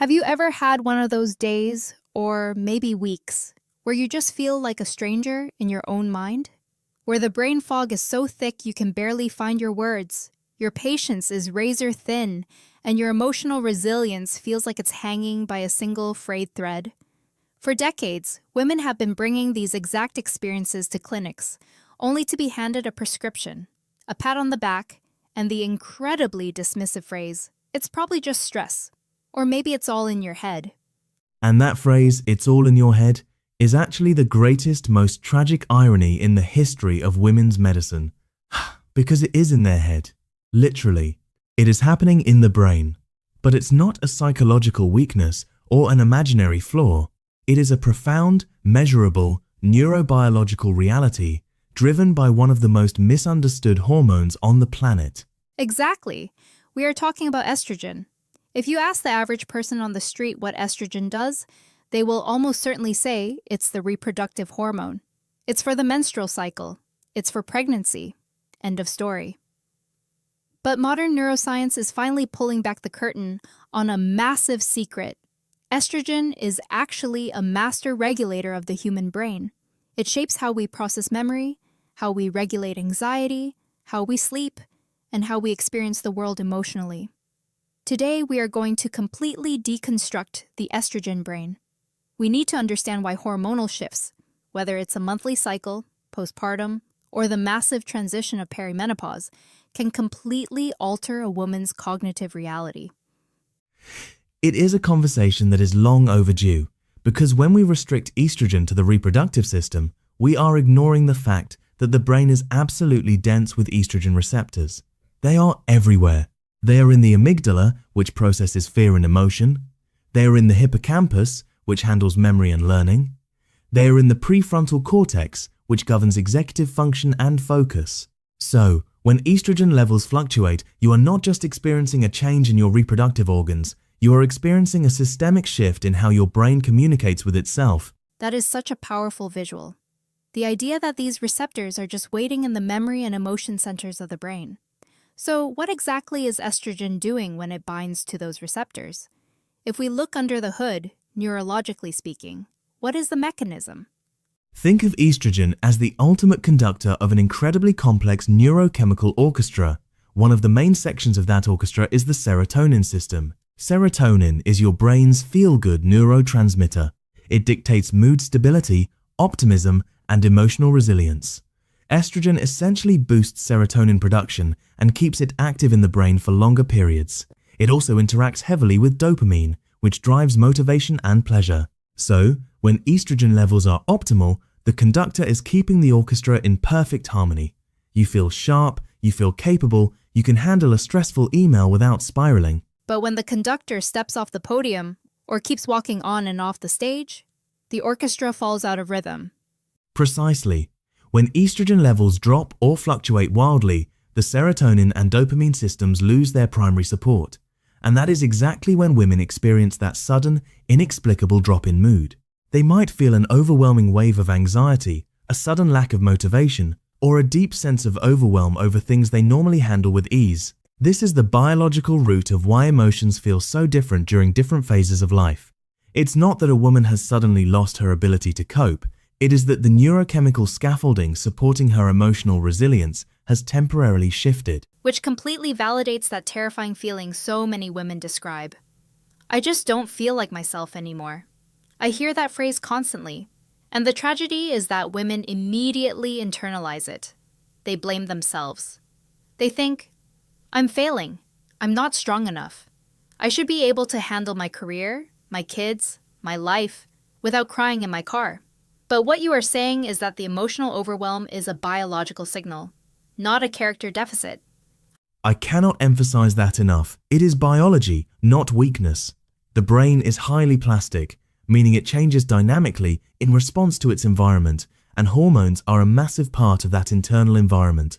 Have you ever had one of those days, or maybe weeks, where you just feel like a stranger in your own mind? Where the brain fog is so thick you can barely find your words, your patience is razor thin, and your emotional resilience feels like it's hanging by a single frayed thread? For decades, women have been bringing these exact experiences to clinics, only to be handed a prescription, a pat on the back, and the incredibly dismissive phrase, "It's probably just stress." Or maybe it's all in your head. And that phrase, "it's all in your head," is actually the greatest, most tragic irony in the history of women's medicine. Because it is in their head. Literally. It is happening in the brain. But it's not a psychological weakness or an imaginary flaw. It is a profound, measurable, neurobiological reality driven by one of the most misunderstood hormones on the planet. Exactly. We are talking about estrogen. If you ask the average person on the street what estrogen does, they will almost certainly say it's the reproductive hormone. It's for the menstrual cycle. It's for pregnancy. End of story. But modern neuroscience is finally pulling back the curtain on a massive secret. Estrogen is actually a master regulator of the human brain. It shapes how we process memory, how we regulate anxiety, how we sleep, and how we experience the world emotionally. Today, we are going to completely deconstruct the estrogen brain. We need to understand why hormonal shifts, whether it's a monthly cycle, postpartum, or the massive transition of perimenopause, can completely alter a woman's cognitive reality. It is a conversation that is long overdue, because when we restrict estrogen to the reproductive system, we are ignoring the fact that the brain is absolutely dense with estrogen receptors. They are everywhere. They are in the amygdala, which processes fear and emotion. They are in the hippocampus, which handles memory and learning. They are in the prefrontal cortex, which governs executive function and focus. So, when estrogen levels fluctuate, you are not just experiencing a change in your reproductive organs, you are experiencing a systemic shift in how your brain communicates with itself. That is such a powerful visual. The idea that these receptors are just waiting in the memory and emotion centers of the brain. So, what exactly is estrogen doing when it binds to those receptors? If we look under the hood, neurologically speaking, what is the mechanism? Think of estrogen as the ultimate conductor of an incredibly complex neurochemical orchestra. One of the main sections of that orchestra is the serotonin system. Serotonin is your brain's feel-good neurotransmitter. It dictates mood stability, optimism, and emotional resilience. Estrogen essentially boosts serotonin production and keeps it active in the brain for longer periods. It also interacts heavily with dopamine, which drives motivation and pleasure. So, when estrogen levels are optimal, the conductor is keeping the orchestra in perfect harmony. You feel sharp, you feel capable, you can handle a stressful email without spiraling. But when the conductor steps off the podium or keeps walking on and off the stage, the orchestra falls out of rhythm. Precisely. When estrogen levels drop or fluctuate wildly, the serotonin and dopamine systems lose their primary support. And that is exactly when women experience that sudden, inexplicable drop in mood. They might feel an overwhelming wave of anxiety, a sudden lack of motivation, or a deep sense of overwhelm over things they normally handle with ease. This is the biological root of why emotions feel so different during different phases of life. It's not that a woman has suddenly lost her ability to cope. It is that the neurochemical scaffolding supporting her emotional resilience has temporarily shifted. Which completely validates that terrifying feeling so many women describe. I just don't feel like myself anymore. I hear that phrase constantly, and the tragedy is that women immediately internalize it. They blame themselves. They think, "I'm failing. I'm not strong enough. I should be able to handle my career, my kids, my life, without crying in my car." But what you are saying is that the emotional overwhelm is a biological signal, not a character deficit. I cannot emphasize that enough. It is biology, not weakness. The brain is highly plastic, meaning it changes dynamically in response to its environment, and hormones are a massive part of that internal environment.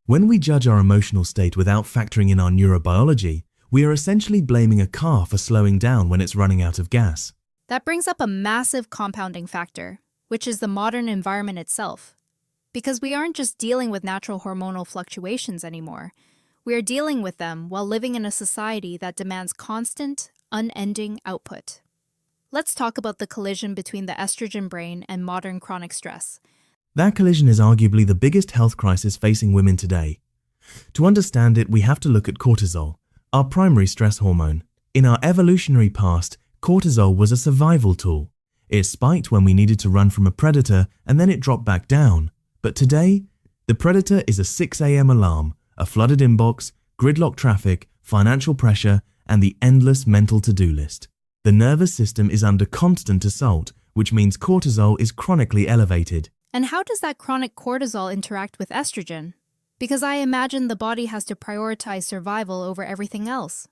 When we judge our emotional state without factoring in our neurobiology, we are essentially blaming a car for slowing down when it's running out of gas. That brings up a massive compounding factor, which is the modern environment itself. Because we aren't just dealing with natural hormonal fluctuations anymore. We are dealing with them while living in a society that demands constant, unending output. Let's talk about the collision between the estrogen brain and modern chronic stress. That collision is arguably the biggest health crisis facing women today. To understand it, we have to look at cortisol, our primary stress hormone. In our evolutionary past, cortisol was a survival tool. It spiked when we needed to run from a predator and then it dropped back down. But today, the predator is a 6 a.m. alarm, a flooded inbox, gridlock traffic, financial pressure, and the endless mental to-do list. The nervous system is under constant assault, which means cortisol is chronically elevated. And how does that chronic cortisol interact with estrogen? Because I imagine the body has to prioritize survival over everything else.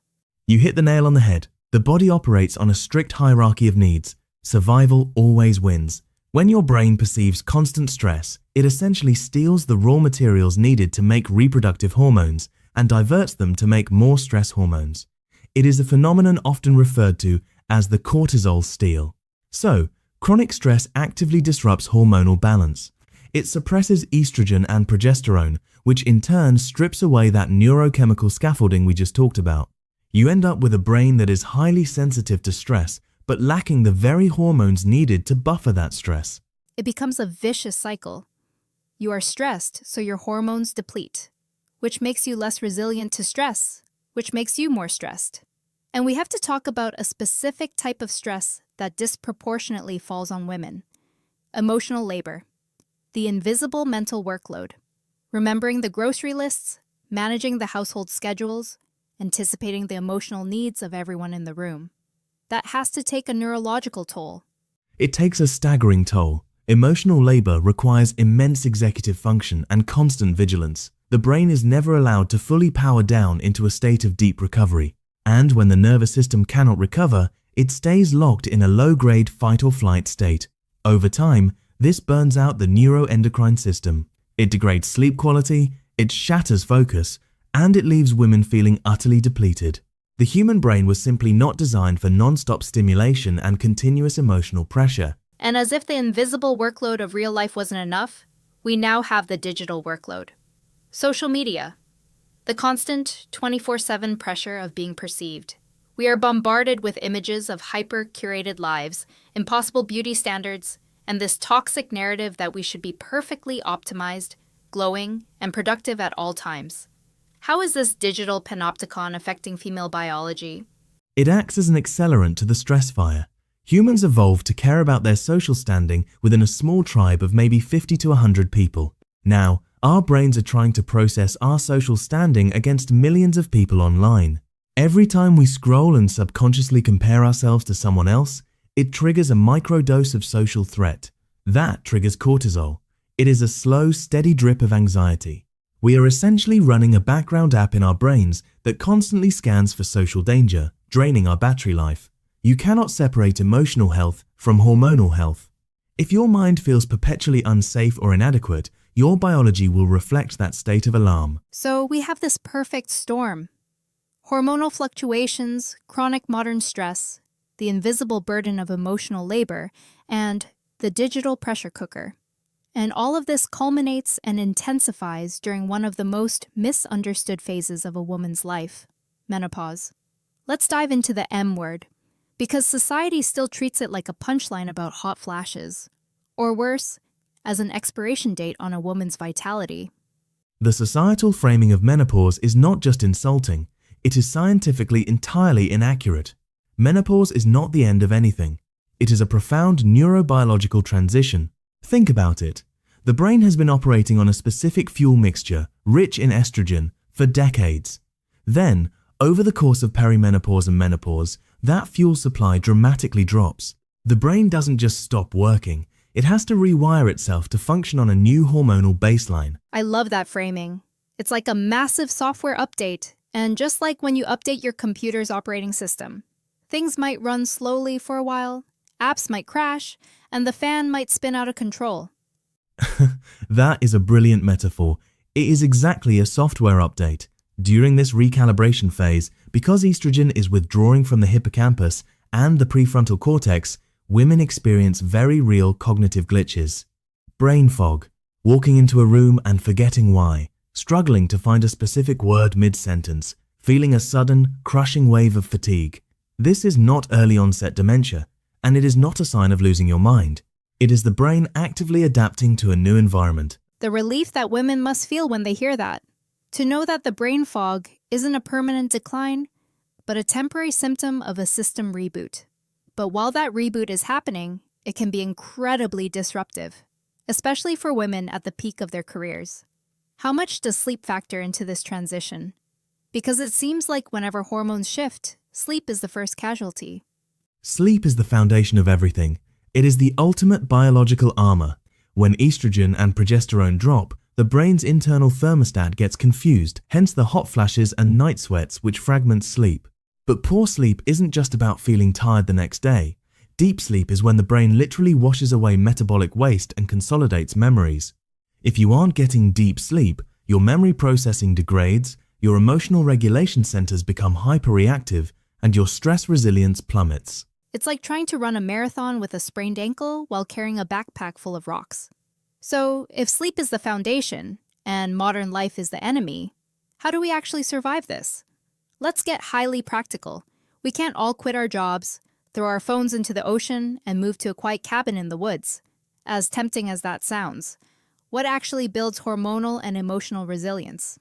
You hit the nail on the head. The body operates on a strict hierarchy of needs. Survival always wins. When your brain perceives constant stress, it essentially steals the raw materials needed to make reproductive hormones and diverts them to make more stress hormones. It is a phenomenon often referred to as the cortisol steal. So, chronic stress actively disrupts hormonal balance. It suppresses estrogen and progesterone, which in turn strips away that neurochemical scaffolding we just talked about. You end up with a brain that is highly sensitive to stress, but lacking the very hormones needed to buffer that stress. It becomes a vicious cycle. You are stressed, so your hormones deplete, which makes you less resilient to stress, which makes you more stressed. And we have to talk about a specific type of stress that disproportionately falls on women: emotional labor, the invisible mental workload, remembering the grocery lists, managing the household schedules, anticipating the emotional needs of everyone in the room. That has to take a neurological toll. It takes a staggering toll. Emotional labor requires immense executive function and constant vigilance. The brain is never allowed to fully power down into a state of deep recovery. And when the nervous system cannot recover, it stays locked in a low-grade fight-or-flight state. Over time, this burns out the neuroendocrine system. It degrades sleep quality, it shatters focus, and it leaves women feeling utterly depleted. The human brain was simply not designed for non-stop stimulation and continuous emotional pressure. And as if the invisible workload of real life wasn't enough, we now have the digital workload. Social media. The constant 24/7 pressure of being perceived. We are bombarded with images of hyper-curated lives, impossible beauty standards, and this toxic narrative that we should be perfectly optimized, glowing, and productive at all times. How is this digital panopticon affecting female biology? It acts as an accelerant to the stress fire. Humans evolved to care about their social standing within a small tribe of maybe 50 to 100 people. Now, our brains are trying to process our social standing against millions of people online. Every time we scroll and subconsciously compare ourselves to someone else, it triggers a microdose of social threat. That triggers cortisol. It is a slow, steady drip of anxiety. We are essentially running a background app in our brains that constantly scans for social danger, draining our battery life. You cannot separate emotional health from hormonal health. If your mind feels perpetually unsafe or inadequate, your biology will reflect that state of alarm. So we have this perfect storm. Hormonal fluctuations, chronic modern stress, the invisible burden of emotional labor, and the digital pressure cooker. And all of this culminates and intensifies during one of the most misunderstood phases of a woman's life: menopause. Let's dive into the M word, because society still treats it like a punchline about hot flashes, or worse, as an expiration date on a woman's vitality. The societal framing of menopause is not just insulting, it is scientifically entirely inaccurate. Menopause is not the end of anything. It is a profound neurobiological transition. Think about it. The brain has been operating on a specific fuel mixture, rich in estrogen, for decades. Then, over the course of perimenopause and menopause, that fuel supply dramatically drops. The brain doesn't just stop working, it has to rewire itself to function on a new hormonal baseline. I love that framing. It's like a massive software update, and just like when you update your computer's operating system, things might run slowly for a while, apps might crash, and the fan might spin out of control. That is a brilliant metaphor. It is exactly a software update. During this recalibration phase, because estrogen is withdrawing from the hippocampus and the prefrontal cortex, women experience very real cognitive glitches. Brain fog, walking into a room and forgetting why, struggling to find a specific word mid-sentence, feeling a sudden, crushing wave of fatigue. This is not early onset dementia, and it is not a sign of losing your mind. It is the brain actively adapting to a new environment. The relief that women must feel when they hear that. To know that the brain fog isn't a permanent decline, but a temporary symptom of a system reboot. But while that reboot is happening, it can be incredibly disruptive, especially for women at the peak of their careers. How much does sleep factor into this transition? Because it seems like whenever hormones shift, sleep is the first casualty. Sleep is the foundation of everything. It is the ultimate biological armor. When estrogen and progesterone drop, the brain's internal thermostat gets confused, hence the hot flashes and night sweats which fragment sleep. But poor sleep isn't just about feeling tired the next day. Deep sleep is when the brain literally washes away metabolic waste and consolidates memories. If you aren't getting deep sleep, your memory processing degrades, your emotional regulation centers become hyperreactive, and your stress resilience plummets. It's like trying to run a marathon with a sprained ankle while carrying a backpack full of rocks. So, if sleep is the foundation, and modern life is the enemy, how do we actually survive this? Let's get highly practical. We can't all quit our jobs, throw our phones into the ocean, and move to a quiet cabin in the woods. As tempting as that sounds, what actually builds hormonal and emotional resilience?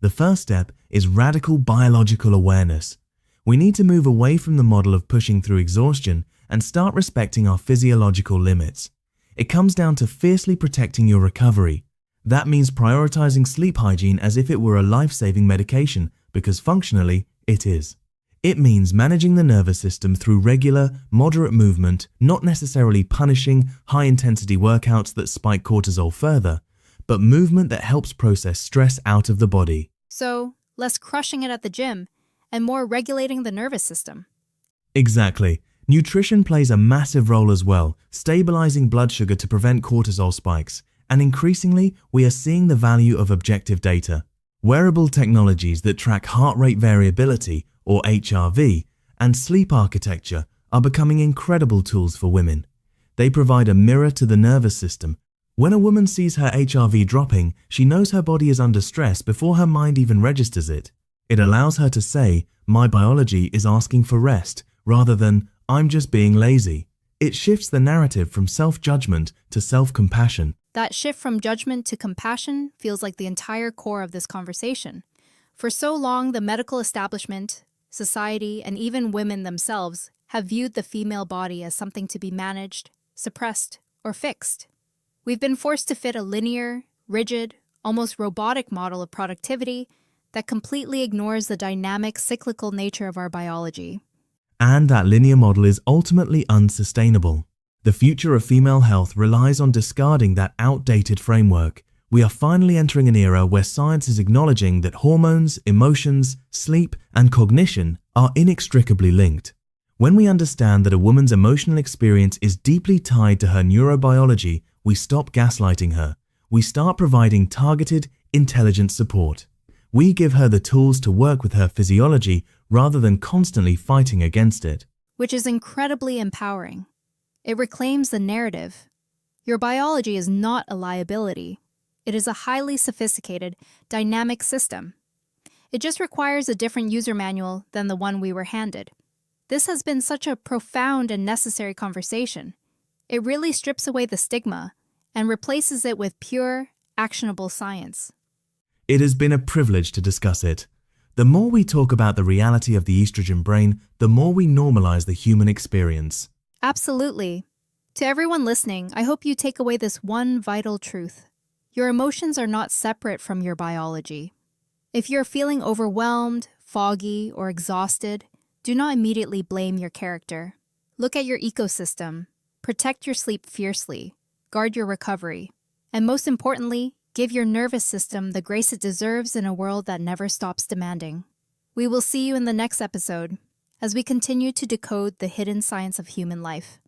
The first step is radical biological awareness. We need to move away from the model of pushing through exhaustion and start respecting our physiological limits. It comes down to fiercely protecting your recovery. That means prioritizing sleep hygiene as if it were a life-saving medication, because functionally, it is. It means managing the nervous system through regular, moderate movement, not necessarily punishing, high-intensity workouts that spike cortisol further, but movement that helps process stress out of the body. So, less crushing it at the gym, and more regulating the nervous system. Exactly. Nutrition plays a massive role as well, stabilizing blood sugar to prevent cortisol spikes, and increasingly, we are seeing the value of objective data. Wearable technologies that track heart rate variability, or HRV, and sleep architecture are becoming incredible tools for women. They provide a mirror to the nervous system. When a woman sees her HRV dropping, she knows her body is under stress before her mind even registers it. It allows her to say, "My biology is asking for rest," rather than, "I'm just being lazy." It shifts the narrative from self-judgment to self-compassion. That shift from judgment to compassion feels like the entire core of this conversation. For so long, the medical establishment, society, and even women themselves have viewed the female body as something to be managed, suppressed, or fixed. We've been forced to fit a linear, rigid, almost robotic model of productivity that completely ignores the dynamic, cyclical nature of our biology. And that linear model is ultimately unsustainable. The future of female health relies on discarding that outdated framework. We are finally entering an era where science is acknowledging that hormones, emotions, sleep, and cognition are inextricably linked. When we understand that a woman's emotional experience is deeply tied to her neurobiology, we stop gaslighting her. We start providing targeted, intelligent support. We give her the tools to work with her physiology rather than constantly fighting against it. Which is incredibly empowering. It reclaims the narrative. Your biology is not a liability. It is a highly sophisticated, dynamic system. It just requires a different user manual than the one we were handed. This has been such a profound and necessary conversation. It really strips away the stigma and replaces it with pure, actionable science. It has been a privilege to discuss it. The more we talk about the reality of the estrogen brain, the more we normalize the human experience. Absolutely. To everyone listening, I hope you take away this one vital truth. Your emotions are not separate from your biology. If you're feeling overwhelmed, foggy, or exhausted, do not immediately blame your character. Look at your ecosystem. Protect your sleep fiercely. Guard your recovery. And most importantly, give your nervous system the grace it deserves in a world that never stops demanding. We will see you in the next episode as we continue to decode the hidden science of human life.